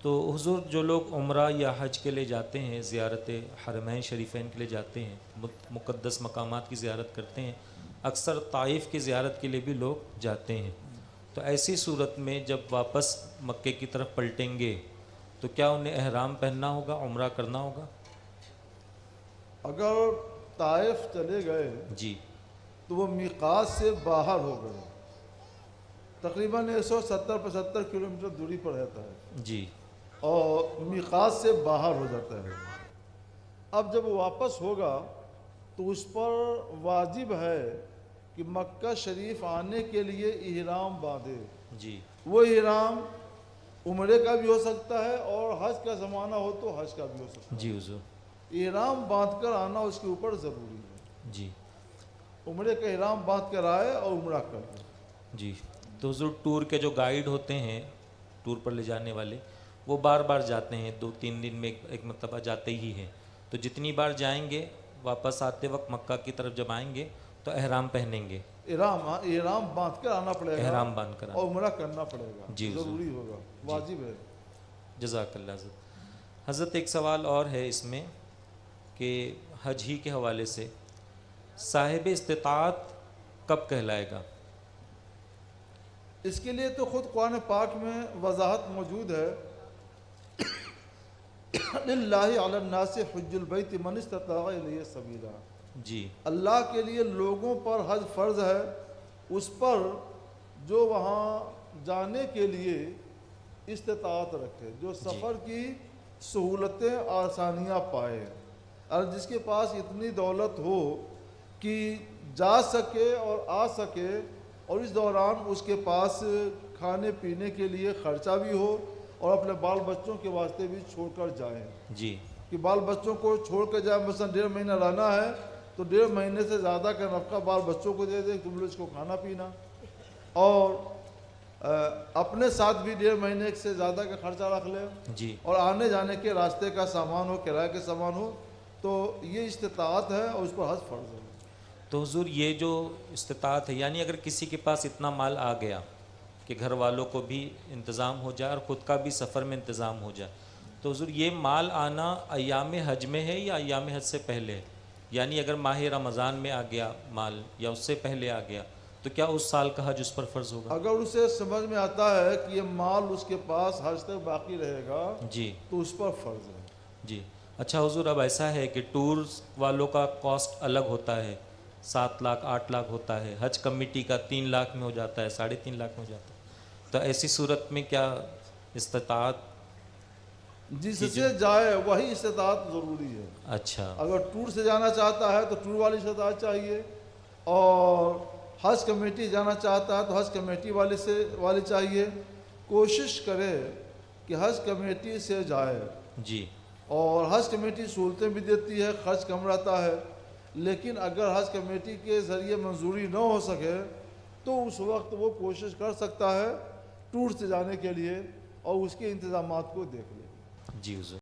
تو حضور جو لوگ عمرہ یا حج کے لیے جاتے ہیں، زیارت حرمین شریفین کے لیے جاتے ہیں، مقدس مقامات کی زیارت کرتے ہیں، اکثر طائف کی زیارت کے لیے بھی لوگ جاتے ہیں، تو ایسی صورت میں جب واپس مکے کی طرف پلٹیں گے تو کیا انہیں احرام پہننا ہوگا، عمرہ کرنا ہوگا؟ اگر طائف چلے گئے جی تو وہ میقات سے باہر ہو گئے، تقریباً 170-75 کلومیٹر دوری پر رہتا ہے جی اور میقات سے باہر ہو جاتا ہے۔ اب جب وہ واپس ہوگا تو اس پر واجب ہے کہ مکہ شریف آنے کے لیے احرام باندھے۔ جی وہ احرام عمرے کا بھی ہو سکتا ہے اور حج کا زمانہ ہو تو حج کا بھی ہو سکتا ہے۔ جی حضور احرام باندھ کر آنا اس کے اوپر ضروری ہے، جی عمرے کا احرام باندھ کر آئے اور عمرہ کر لے۔ جی تو حضور ٹور کے جو گائیڈ ہوتے ہیں، ٹور پر لے جانے والے، وہ بار بار جاتے ہیں، 2-3 دن میں ایک مرتبہ جاتے ہی ہیں، تو جتنی بار جائیں گے واپس آتے وقت مکہ کی طرف جب آئیں گے تو احرام پہنیں گے، احرام باندھ کر آنا پڑے گا، احرام باندھ کر اور آنا۔ عمرہ کرنا پڑے گا، جی حضور، ضروری ہوگا، واجب ہے۔ جزاک اللہ حضرت۔ حضرت ایک سوال اور ہے اس میں کہ حج ہی کے حوالے سے صاحب استطاعت کب کہلائے گا؟ اس کے لیے تو خود قرآن پاک میں وضاحت موجود ہے، للہ علی الناس حج البیت من استطاع الیہ سبیلا۔ جی اللہ کے لیے لوگوں پر حج فرض ہے، اس پر جو وہاں جانے کے لیے استطاعت رکھے، جو سفر کی سہولتیں آسانیاں پائے، اور جس کے پاس اتنی دولت ہو کہ جا سکے اور آ سکے، اور اس دوران اس کے پاس کھانے پینے کے لیے خرچہ بھی ہو اور اپنے بال بچوں کے واسطے بھی چھوڑ کر جائیں، جی کہ بال بچوں کو چھوڑ کر جائیں، مثلا 1.5 مہینہ رہنا ہے تو 1.5 مہینے سے زیادہ کا نفقہ بال بچوں کو دے دیں، تم لوگ اس کو کھانا پینا، اور اپنے ساتھ بھی 1.5 مہینے سے زیادہ کا خرچہ رکھ لیں، جی اور آنے جانے کے راستے کا سامان ہو، کرائے کے سامان ہو، تو یہ استطاعت ہے اور اس پر حج فرض ہے۔ تو حضور یہ جو استطاعت ہے، یعنی اگر کسی کے پاس اتنا مال آ گیا کہ گھر والوں کو بھی انتظام ہو جائے اور خود کا بھی سفر میں انتظام ہو جائے، تو حضور یہ مال آنا ایام حج میں ہے یا ایام حج سے پہلے ہے؟ یعنی اگر ماہ رمضان میں آ گیا مال یا اس سے پہلے آ گیا تو کیا اس سال کا حج اس پر فرض ہوگا؟ اگر اسے سمجھ میں آتا ہے کہ یہ مال اس کے پاس حج تک باقی رہے گا جی تو اس پر فرض ہے۔ جی اچھا حضور، اب ایسا ہے کہ ٹور والوں کا کاسٹ الگ ہوتا ہے، 7 لاکھ 8 لاکھ ہوتا ہے، حج کمیٹی کا 3 لاکھ میں ہو جاتا ہے، 3.5 لاکھ میں ہو جاتا ہے، تو ایسی صورت میں کیا استطاعت جس سے جائے وہی استطاعت ضروری ہے۔ اچھا اگر ٹور سے جانا چاہتا ہے تو ٹور والی استطاعت چاہیے، اور حج کمیٹی جانا چاہتا ہے تو حج کمیٹی والی چاہیے۔ کوشش کرے کہ حج کمیٹی سے جائے، جی اور حج کمیٹی سہولتیں بھی دیتی ہے، خرچ کم رہتا ہے، لیکن اگر حج کمیٹی کے ذریعے منظوری نہ ہو سکے تو اس وقت وہ کوشش کر سکتا ہے ٹور سے جانے کے لیے، اور اس کے انتظامات کو دیکھ لے۔ جی حضور۔